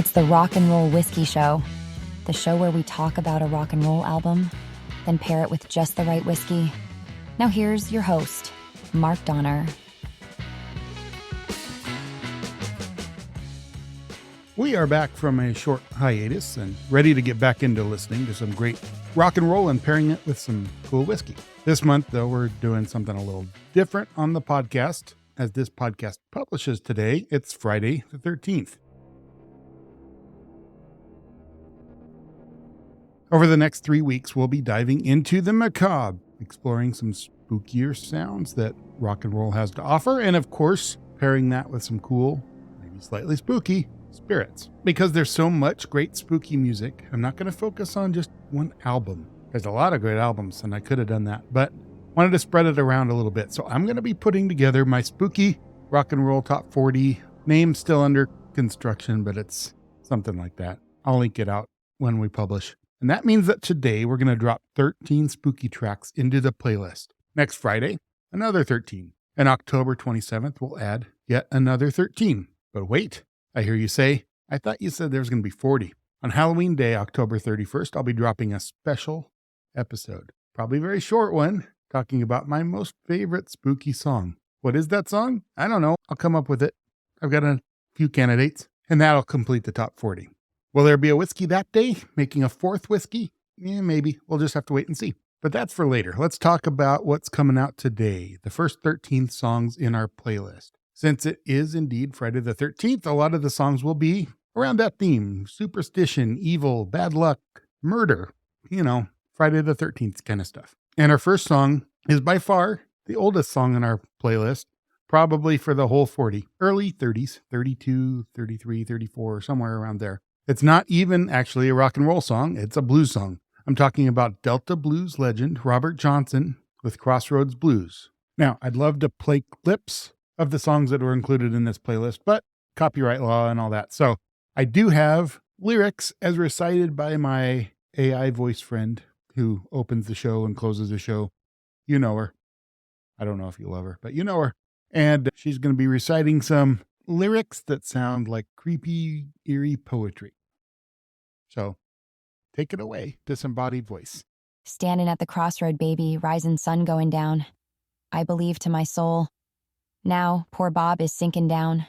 It's the Rock and Roll Whiskey Show, the show where we talk about a rock and roll album, then pair it with just the right whiskey. Now here's your host, Mark Donner. We are back from a short hiatus and ready to get back into listening to some great rock and roll and pairing it with some cool whiskey. This month, though, we're doing something a little different on the podcast. As this podcast publishes today, it's Friday the 13th. Over the next 3 weeks, we'll be diving into the macabre, exploring some spookier sounds that rock and roll has to offer, and of course, pairing that with some cool, maybe slightly spooky spirits. Because there's so much great spooky music, I'm not going to focus on just one album. There's a lot of great albums, and I could have done that, but wanted to spread it around a little bit. So I'm going to be putting together my spooky rock and roll top 40. Name still under construction, but it's something like that. I'll link it out when we publish. And that means that today we're going to drop 13 spooky tracks into the playlist. Next Friday, another 13. And October 27th, we'll add yet another 13. But wait, I hear you say, I thought you said there was going to be 40. On Halloween Day, October 31st, I'll be dropping a special episode. Probably a very short one, talking about my most favorite spooky song. What is that song? I don't know. I'll come up with it. I've got a few candidates, and that'll complete the top 40. Will there be a whiskey that day? Making a fourth whiskey? Yeah, maybe. We'll just have to wait and see. But that's for later. Let's talk about what's coming out today, the first 13 songs in our playlist. Since it is indeed Friday the 13th, a lot of the songs will be around that theme. Superstition, evil, bad luck, murder. Friday the 13th kind of stuff. And our first song is by far the oldest song in our playlist, probably for the whole 40. Early 30s, 32, 33, 34, somewhere around there. It's not even actually a rock and roll song. It's a blues song. I'm talking about Delta blues legend Robert Johnson with Crossroads Blues. Now, I'd love to play clips of the songs that were included in this playlist, but copyright law and all that. So I do have lyrics as recited by my AI voice friend who opens the show and closes the show. You know her. I don't know if you love her, but you know her. And she's going to be reciting some lyrics that sound like creepy, eerie poetry. So take it away, disembodied voice. Standing at the crossroad, baby, rising sun going down. I believe to my soul. Now, poor Bob is sinking down.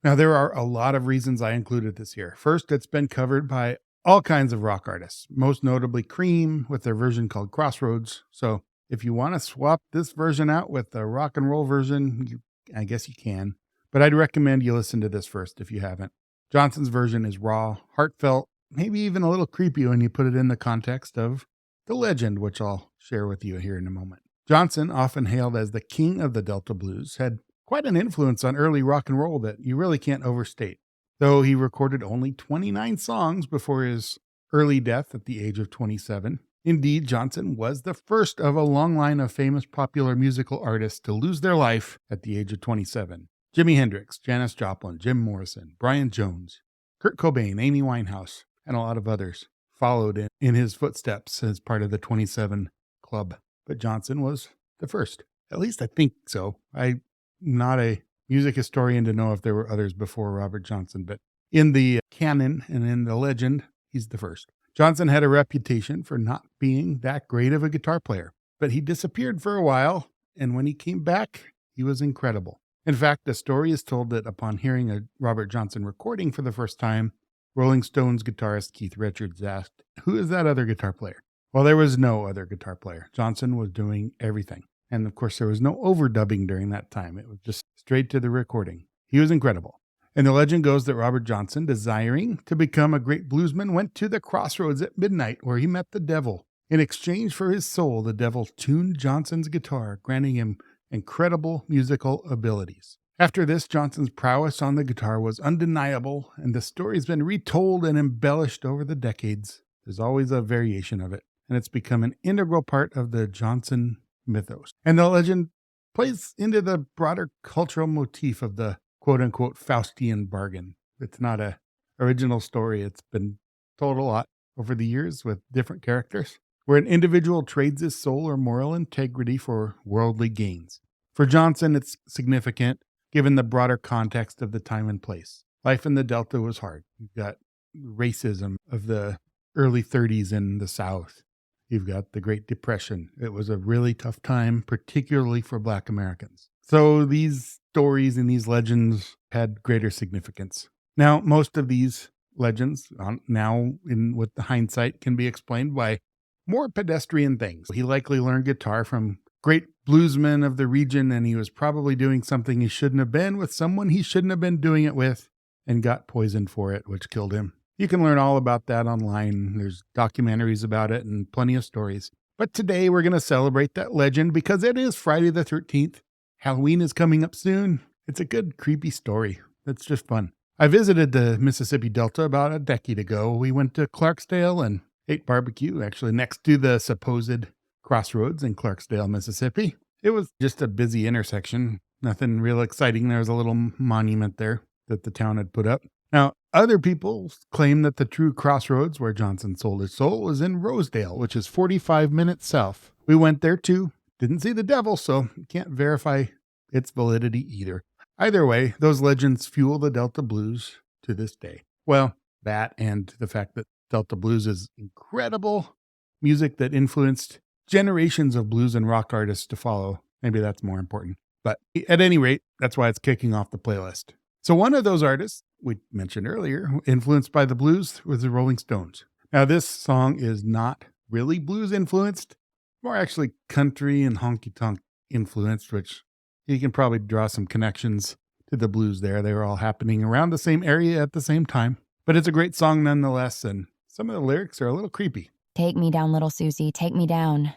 Now, there are a lot of reasons I included this here. First, it's been covered by all kinds of rock artists, most notably Cream with their version called Crossroads. So if you want to swap this version out with the rock and roll version, I guess you can. But I'd recommend you listen to this first if you haven't. Johnson's version is raw, heartfelt, maybe even a little creepy when you put it in the context of the legend, which I'll share with you here in a moment. Johnson, often hailed as the king of the Delta blues, had quite an influence on early rock and roll that you really can't overstate. Though he recorded only 29 songs before his early death at the age of 27. Indeed, Johnson was the first of a long line of famous popular musical artists to lose their life at the age of 27. Jimi Hendrix, Janis Joplin, Jim Morrison, Brian Jones, Kurt Cobain, Amy Winehouse, and a lot of others followed in his footsteps as part of the 27 club. But Johnson was the first. At least I think so. I'm not a music historian to know if there were others before Robert Johnson, but in the canon and in the legend, he's the first. Johnson had a reputation for not being that great of a guitar player, but he disappeared for a while, and when he came back, he was incredible. In fact, the story is told that upon hearing a Robert Johnson recording for the first time, Rolling Stones guitarist Keith Richards asked, "Who is that other guitar player?" Well, there was no other guitar player. Johnson was doing everything. And of course, there was no overdubbing during that time. It was just straight to the recording. He was incredible. And the legend goes that Robert Johnson, desiring to become a great bluesman, went to the Crossroads at midnight where he met the devil. In exchange for his soul, the devil tuned Johnson's guitar, granting him incredible musical abilities. After this, Johnson's prowess on the guitar was undeniable, and the story's been retold and embellished over the decades. There's always a variation of it, and it's become an integral part of the Johnson mythos. And the legend plays into the broader cultural motif of the quote-unquote Faustian bargain. It's not an original story. It's been told a lot over the years with different characters, where an individual trades his soul or moral integrity for worldly gains. For Johnson, it's significant given the broader context of the time and place. Life in the Delta was hard. You've got racism of the early 30s in the South. You've got the Great Depression. It was a really tough time, particularly for Black Americans. So these stories and these legends had greater significance. Now, most of these legends now with the hindsight can be explained by more pedestrian things. He likely learned guitar from great bluesmen of the region, and he was probably doing something he shouldn't have been with someone he shouldn't have been doing it with and got poisoned for it, which killed him. You can learn all about that online. There's documentaries about it and plenty of stories. But today we're going to celebrate that legend because it is Friday the 13th. Halloween is coming up soon. It's a good, creepy story. That's just fun. I visited the Mississippi Delta about a decade ago. We went to Clarksdale and ate barbecue, actually next to the supposed Crossroads in Clarksdale, Mississippi. It was just a busy intersection. Nothing real exciting. There was a little monument there that the town had put up. Now, other people claim that the true Crossroads, where Johnson sold his soul, was in Rosedale, which is 45 minutes south. We went there too. Didn't see the devil, so can't verify its validity either. Either way, those legends fuel the Delta blues to this day. Well, that and the fact that Delta blues is incredible music that influenced generations of blues and rock artists to follow. Maybe that's more important. But at any rate, that's why it's kicking off the playlist. So one of those artists we mentioned earlier, influenced by the blues, was the Rolling Stones. Now, this song is not really blues influenced, more actually country and honky-tonk influenced, which you can probably draw some connections to the blues there. They were all happening around the same area at the same time. But it's a great song nonetheless, and some of the lyrics are a little creepy. Take me down, little Susie, take me down.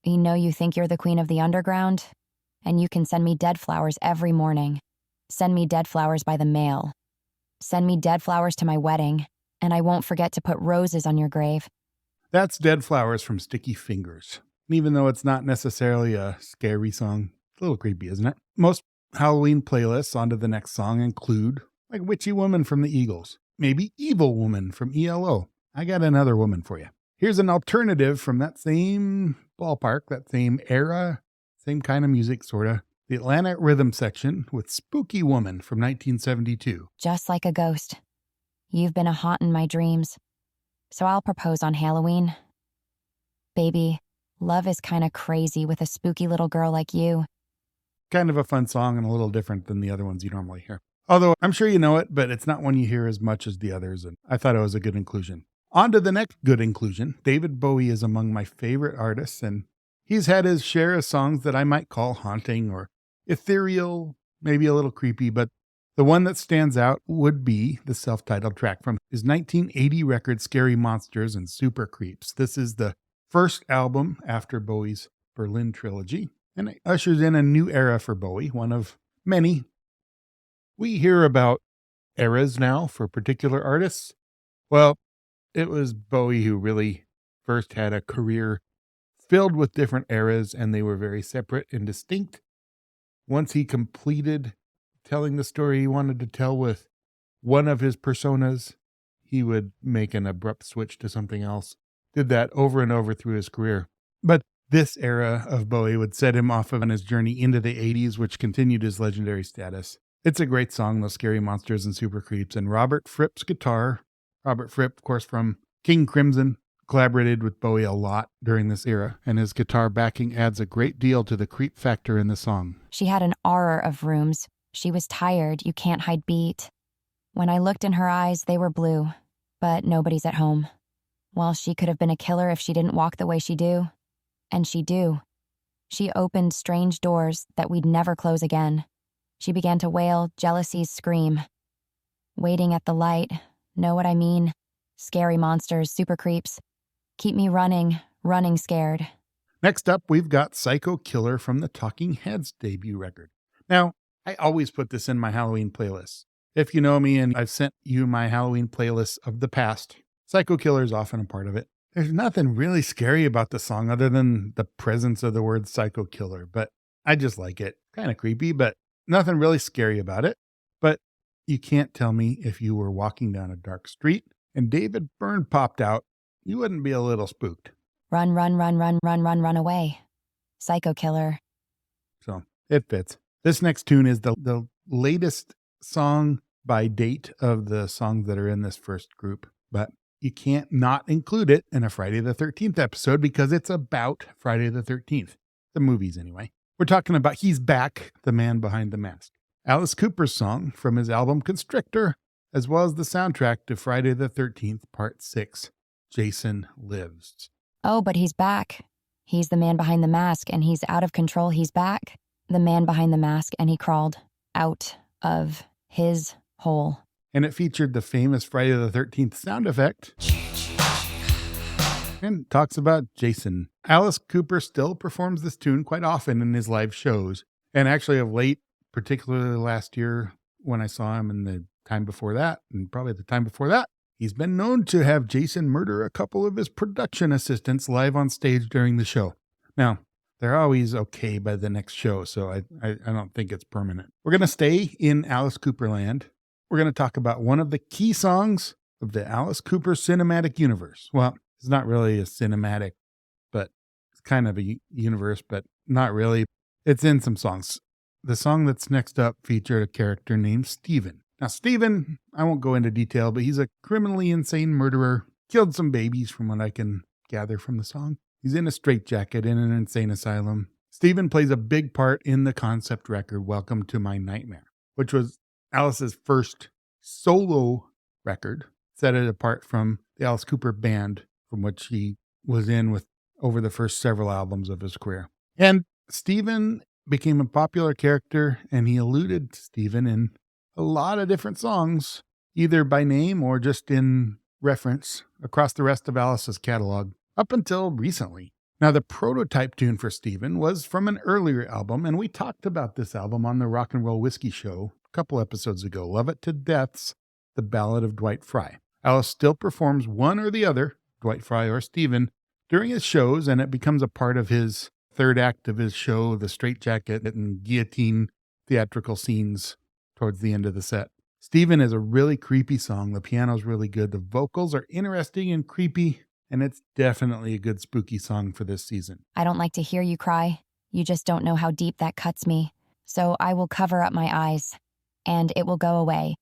You know you think you're the queen of the underground? And you can send me dead flowers every morning. Send me dead flowers by the mail. Send me dead flowers to my wedding, and I won't forget to put roses on your grave. That's Dead Flowers from Sticky Fingers. And even though it's not necessarily a scary song, it's a little creepy, isn't it? Most Halloween playlists onto the next song include, like Witchy Woman from the Eagles, maybe Evil Woman from ELO. I got another woman for you. Here's an alternative from that same ballpark, that same era, same kind of music, sort of. The Atlanta Rhythm Section with Spooky Woman from 1972. Just like a ghost. You've been a haunt in my dreams. So I'll propose on Halloween. Baby, love is kind of crazy with a spooky little girl like you. Kind of a fun song and a little different than the other ones you normally hear. Although I'm sure you know it, but it's not one you hear as much as the others, and I thought it was a good inclusion. On to the next good inclusion. David Bowie is among my favorite artists, and he's had his share of songs that I might call haunting or ethereal, maybe a little creepy, but the one that stands out would be the self-titled track from his 1980 record Scary Monsters and Super Creeps. This is the first album after Bowie's Berlin trilogy, and it ushers in a new era for Bowie, one of many. We hear about eras now for particular artists. Well, it was Bowie who really first had a career filled with different eras, and they were very separate and distinct. Once he completed telling the story he wanted to tell with one of his personas, he would make an abrupt switch to something else. Did that over and over through his career. But this era of Bowie would set him off on his journey into the 80s, which continued his legendary status. It's a great song, those Scary Monsters and Super Creeps, and Robert Fripp's guitar. Robert Fripp, of course, from King Crimson, collaborated with Bowie a lot during this era, and his guitar backing adds a great deal to the creep factor in the song. She had an aura of rooms. She was tired, you can't hide beat. When I looked in her eyes, they were blue, but nobody's at home. Well, she could have been a killer if she didn't walk the way she do. And she do. She opened strange doors that we'd never close again. She began to wail, jealousy's scream. Waiting at the light, know what I mean? Scary monsters, super creeps. Keep me running scared. Next up, we've got Psycho Killer from the Talking Heads debut record. Now, I always put this in my Halloween playlists. If you know me and I've sent you my Halloween playlists of the past, Psycho Killer is often a part of it. There's nothing really scary about the song other than the presence of the word Psycho Killer, but I just like it. Kind of creepy, but nothing really scary about it. But you can't tell me if you were walking down a dark street and David Byrne popped out, you wouldn't be a little spooked. Run away. Psycho Killer. So it fits. This next tune is the latest song by date of the songs that are in this first group, but you can't not include it in a Friday the 13th episode because it's about Friday the 13th. The movies, anyway. We're talking about He's Back, the man behind the mask. Alice Cooper's song from his album Constrictor, as well as the soundtrack to Friday the 13th, Part 6, Jason Lives. Oh, but he's back. He's the man behind the mask, and he's out of control. He's back. The man behind the mask, and he crawled out of his hole. And it featured the famous Friday the 13th sound effect and talks about Jason. Alice Cooper still performs this tune quite often in his live shows. And actually of late, particularly last year when I saw him and the time before that, and probably the time before that, he's been known to have Jason murder a couple of his production assistants live on stage during the show. Now, they're always okay by the next show, so I don't think it's permanent. We're going to stay in Alice Cooper land. We're going to talk about one of the key songs of the Alice Cooper cinematic universe. Well, it's not really a cinematic, but it's kind of a universe, but not really. It's in some songs. The song that's next up featured a character named Steven. Now, Steven, I won't go into detail, but he's a criminally insane murderer. Killed some babies from what I can gather from the song. He's in a straitjacket in an insane asylum. Steven plays a big part in the concept record, Welcome to My Nightmare, which was Alice's first solo record, set it apart from the Alice Cooper band, from which he was in with over the first several albums of his career. And Steven became a popular character, and he alluded to Steven in a lot of different songs, either by name or just in reference across the rest of Alice's catalog, up until recently. Now, the prototype tune for Steven was from an earlier album, and we talked about this album on the Rock and Roll Whiskey Show a couple episodes ago, Love It to Death's The Ballad of Dwight Fry. Alice still performs one or the other, Dwight Fry or Steven, during his shows, and it becomes a part of his third act of his show, the straitjacket and guillotine theatrical scenes towards the end of the set. Steven is a really creepy song. The piano's really good. The vocals are interesting and creepy, and it's definitely a good spooky song for this season. I don't like to hear you cry. You just don't know how deep that cuts me. So I will cover up my eyes, and it will go away.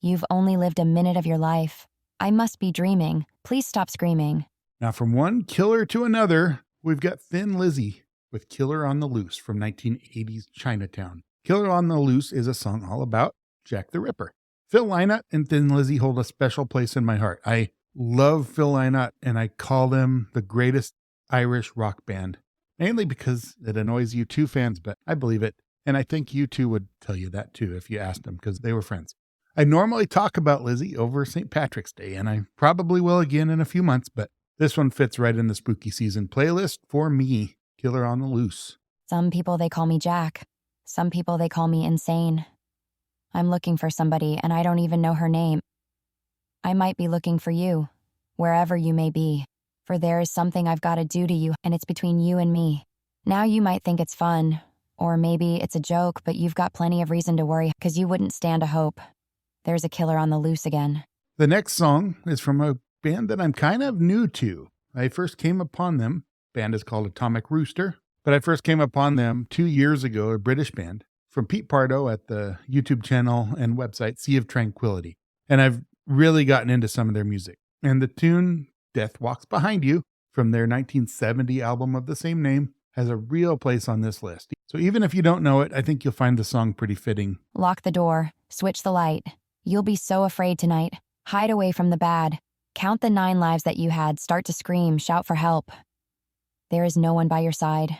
You've only lived a minute of your life. I must be dreaming. Please stop screaming. Now, from one killer to another, we've got Thin Lizzy with Killer on the Loose from 1980's Chinatown. Killer on the Loose is a song all about Jack the Ripper. Phil Lynott and Thin Lizzy hold a special place in my heart. I love Phil Lynott, and I call them the greatest Irish rock band, mainly because it annoys U2 fans, but I believe it. And I think U2 would tell you that too if you asked them, because they were friends. I normally talk about Lizzy over St. Patrick's Day, and I probably will again in a few months, but this one fits right in the spooky season playlist for me, Killer on the Loose. Some people, they call me Jack. Some people, they call me insane. I'm looking for somebody, and I don't even know her name. I might be looking for you, wherever you may be, for there is something I've got to do to you, and it's between you and me. Now you might think it's fun, or maybe it's a joke, but you've got plenty of reason to worry, because you wouldn't stand a hope. There's a killer on the loose again. The next song is from a band that I'm kind of new to. I first came upon them. Band is called Atomic Rooster, but I first came upon them 2 years ago, a British band, from Pete Pardo at the YouTube channel and website Sea of Tranquility. And I've really gotten into some of their music. And the tune Death Walks Behind You from their 1970 album of the same name has a real place on this list. So even if you don't know it, I think you'll find the song pretty fitting. Lock the door. Switch the light. You'll be so afraid tonight. Hide away from the bad. Count the 9 lives that you had. Start to scream. Shout for help. There is no one by your side.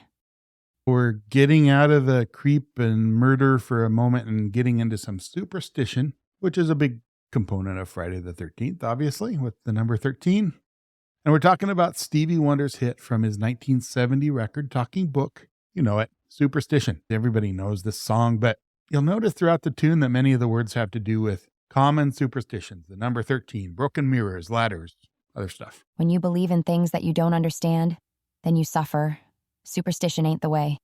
We're getting out of the creep and murder for a moment and getting into some superstition, which is a big component of Friday the 13th, obviously, with the number 13. And we're talking about Stevie Wonder's hit from his 1970 record, Talking Book. You know it, Superstition. Everybody knows this song, but you'll notice throughout the tune that many of the words have to do with common superstitions, the number 13, broken mirrors, ladders, other stuff. When you believe in things that you don't understand, then you suffer. Superstition ain't the way.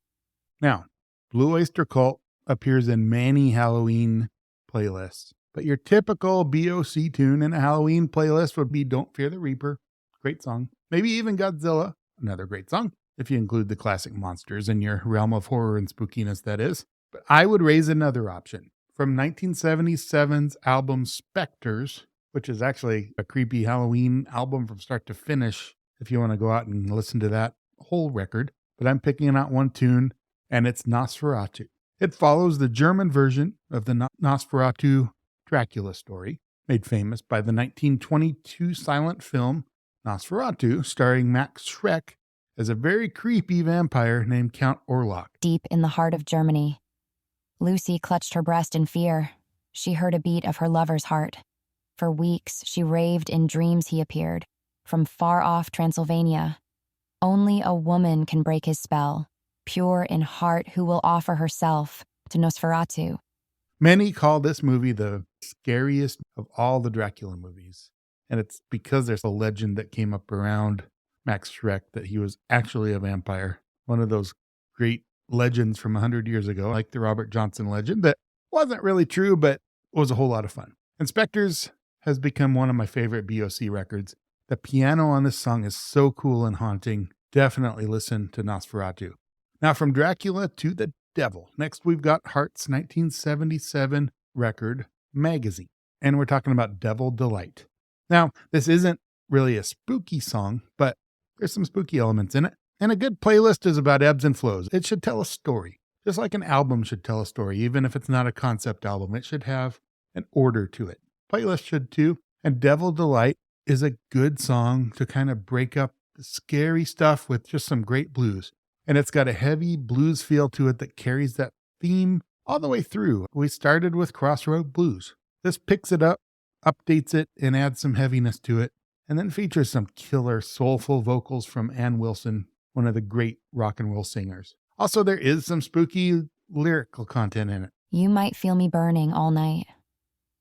Now, Blue Oyster Cult appears in many Halloween playlists, but your typical BOC tune in a Halloween playlist would be Don't Fear the Reaper. Great song. Maybe even Godzilla. Another great song, if you include the classic monsters in your realm of horror and spookiness, that is. But I would raise another option from 1977's album Spectres, which is actually a creepy Halloween album from start to finish if you want to go out and listen to that whole record. But I'm picking out one tune, and it's Nosferatu. It follows the German version of the Nosferatu Dracula story, made famous by the 1922 silent film Nosferatu, starring Max Schreck as a very creepy vampire named Count Orlok. Deep in the heart of Germany, Lucy clutched her breast in fear. She heard a beat of her lover's heart. For weeks, she raved in dreams he appeared, from far-off Transylvania. Only a woman can break his spell, pure in heart, who will offer herself to Nosferatu. Many call this movie the scariest of all the Dracula movies. And it's because there's a legend that came up around Max Schreck that he was actually a vampire. One of those great legends from 100 years ago, like the Robert Johnson legend, that wasn't really true, but was a whole lot of fun. And Spectres has become one of my favorite BOC records. The piano on this song is so cool and haunting. Definitely listen to Nosferatu. Now, from Dracula to the devil. Next, we've got Heart's 1977 record, Magazine. And we're talking about Devil Delight. Now, this isn't really a spooky song, but there's some spooky elements in it. And a good playlist is about ebbs and flows. It should tell a story, just like an album should tell a story, even if it's not a concept album. It should have an order to it. Playlist should too. And Devil Delight is a good song to kind of break up the scary stuff with just some great blues. And it's got a heavy blues feel to it that carries that theme all the way through. We started with Crossroads Blues. This picks it up, updates it, and adds some heaviness to it, and then features some killer soulful vocals from Ann Wilson, one of the great rock and roll singers. Also, there is some spooky lyrical content in it. You might feel me burning all night.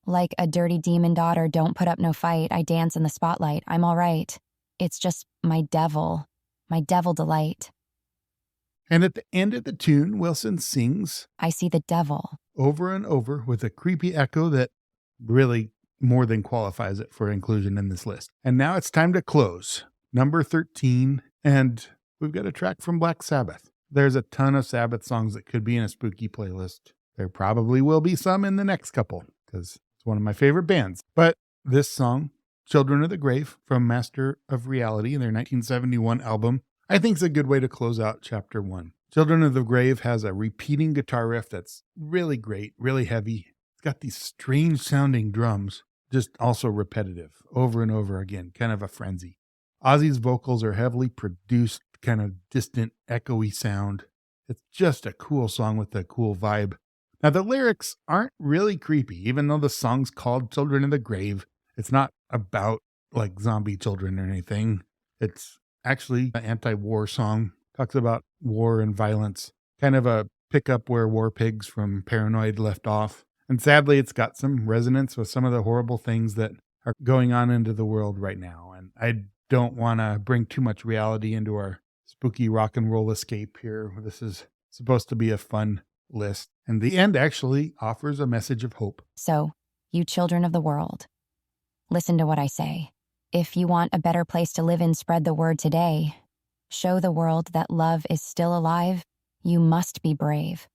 Like a dirty demon daughter, don't put up no fight. I dance in the spotlight. I'm all right. It's just my devil delight. And at the end of the tune, Wilson sings, I see the devil. Over and over with a creepy echo that really more than qualifies it for inclusion in this list. And now it's time to close. Number 13, and we've got a track from Black Sabbath. There's a ton of Sabbath songs that could be in a spooky playlist. There probably will be some in the next couple, because it's one of my favorite bands. But this song, Children of the Grave, from Master of Reality, their 1971 album, I think is a good way to close out chapter 1. Children of the Grave has a repeating guitar riff that's really great, really heavy. It's got these strange sounding drums, just also repetitive, over and over again, kind of a frenzy. Ozzy's vocals are heavily produced, kind of distant, echoey sound. It's just a cool song with a cool vibe. Now, the lyrics aren't really creepy, even though the song's called Children of the Grave. It's not about like zombie children or anything. It's actually an anti-war song. Talks about war and violence. Kind of a pickup where War Pigs from Paranoid left off. And sadly, it's got some resonance with some of the horrible things that are going on into the world right now. And I don't want to bring too much reality into our spooky rock and roll escape here. This is supposed to be a fun list. And the end actually offers a message of hope. So, you children of the world, listen to what I say. If you want a better place to live in, spread the word today. Show the world that love is still alive. You must be brave.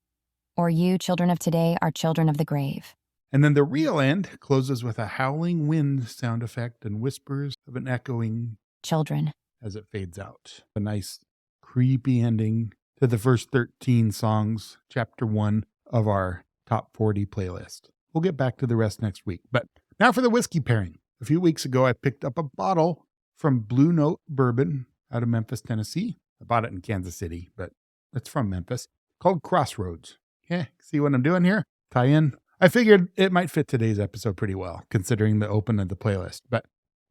Or you, children of today, are children of the grave. And then the real end closes with a howling wind sound effect and whispers of an echoing children as it fades out. A nice, creepy ending to the first 13 songs, chapter 1 of our top 40 playlist. We'll get back to the rest next week. But now for the whiskey pairing. A few weeks ago, I picked up a bottle from Blue Note Bourbon out of Memphis, Tennessee. I bought it in Kansas City, but it's from Memphis, called Crossroads. Yeah, see what I'm doing here? Tie in. I figured it might fit today's episode pretty well, considering the open of the playlist. But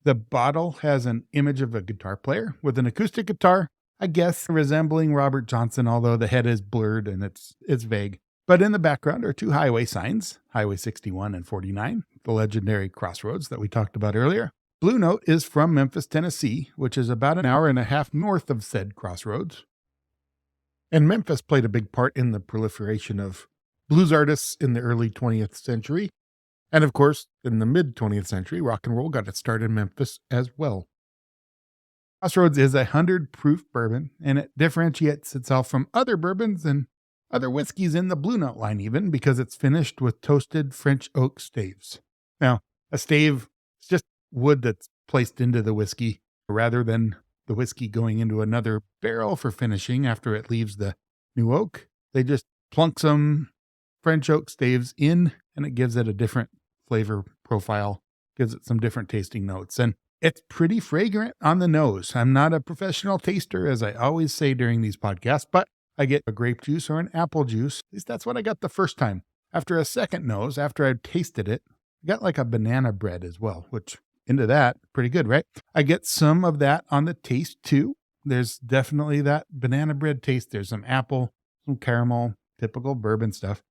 the bottle has an image of a guitar player with an acoustic guitar, I guess resembling Robert Johnson, although the head is blurred and it's vague. But in the background are two highway signs, Highway 61 and 49, the legendary Crossroads that we talked about earlier. Blue Note is from Memphis, Tennessee, which is about an hour and a half north of said Crossroads. And Memphis played a big part in the proliferation of blues artists in the early 20th century. And of course, in the mid 20th century, rock and roll got its start in Memphis as well. Crossroads is a 100 proof bourbon, and it differentiates itself from other bourbons and other whiskeys in the Blue Note line even, because it's finished with toasted French oak staves. Now, a stave is just wood that's placed into the whiskey rather than the whiskey going into another barrel for finishing after it leaves the new oak. They just plunk some French oak staves in, and it gives it a different flavor profile, gives it some different tasting notes. And it's pretty fragrant on the nose. I'm not a professional taster, as I always say during these podcasts, but I get a grape juice or an apple juice. At least that's what I got the first time. After a second nose, after I'd tasted it, I got like a banana bread as well, which into that, pretty good, right? I get some of that on the taste too. There's definitely that banana bread taste. There's some apple, some caramel, typical bourbon stuff.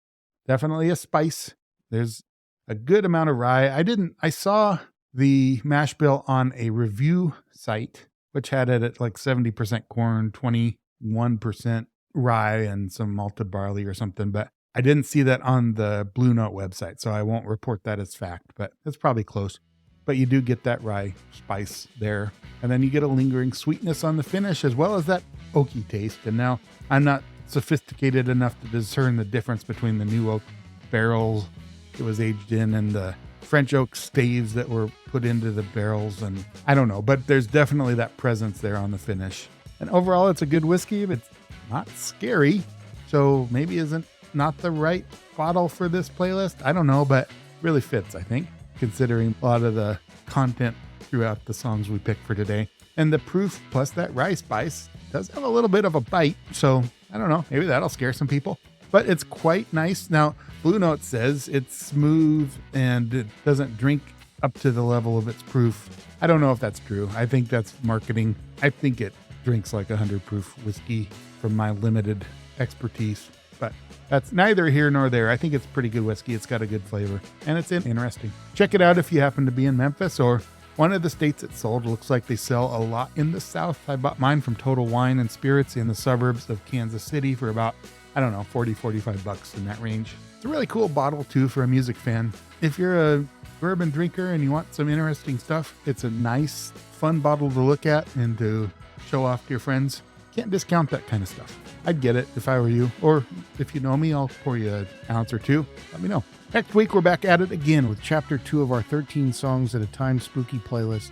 Definitely a spice. There's a good amount of rye. I saw the mash bill on a review site, which had it at like 70% corn, 21% rye, and some malted barley or something. But I didn't see that on the Blue Note website, so I won't report that as fact, but it's probably close. But you do get that rye spice there. And then you get a lingering sweetness on the finish, as well as that oaky taste. And now I'm not sophisticated enough to discern the difference between the new oak barrels it was aged in and the French oak staves that were put into the barrels. And I don't know, but there's definitely that presence there on the finish. And overall, it's a good whiskey. It's not scary, so maybe isn't not the right bottle for this playlist. I don't know, but really fits, I think, considering a lot of the content throughout the songs we picked for today. And the proof plus that rye spice does have a little bit of a bite, so I don't know, maybe that'll scare some people. But it's quite nice. Now, Blue Note says it's smooth and it doesn't drink up to the level of its proof. I don't know if that's true. I think that's marketing. I think it drinks like 100 proof whiskey from my limited expertise. But that's neither here nor there. I think it's pretty good whiskey. It's got a good flavor and it's interesting. Check it out if you happen to be in Memphis or one of the states it sold. Looks like they sell a lot in the South. I bought mine from Total Wine and Spirits in the suburbs of Kansas City for about, I don't know, $40-45 in that range. It's a really cool bottle too for a music fan. If you're a bourbon drinker and you want some interesting stuff, it's a nice, fun bottle to look at and to show off to your friends. Can't discount that kind of stuff. I'd get it if I were you, or if you know me, I'll pour you an ounce or two. Let me know. Next week, we're back at it again with Chapter 2 of our 13 Songs at a Time spooky playlist.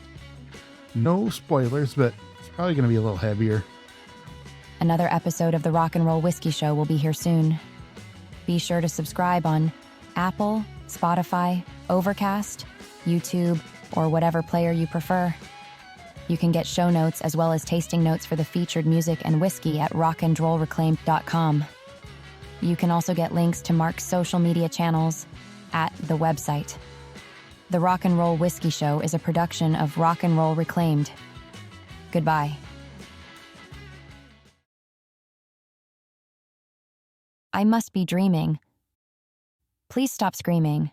No spoilers, but it's probably going to be a little heavier. Another episode of the Rock and Roll Whiskey Show will be here soon. Be sure to subscribe on Apple, Spotify, Overcast, YouTube, or whatever player you prefer. You can get show notes as well as tasting notes for the featured music and whiskey at rockandrollreclaimed.com. You can also get links to Mark's social media channels at the website. The Rock and Roll Whiskey Show is a production of Rock and Roll Reclaimed. Goodbye. I must be dreaming. Please stop screaming.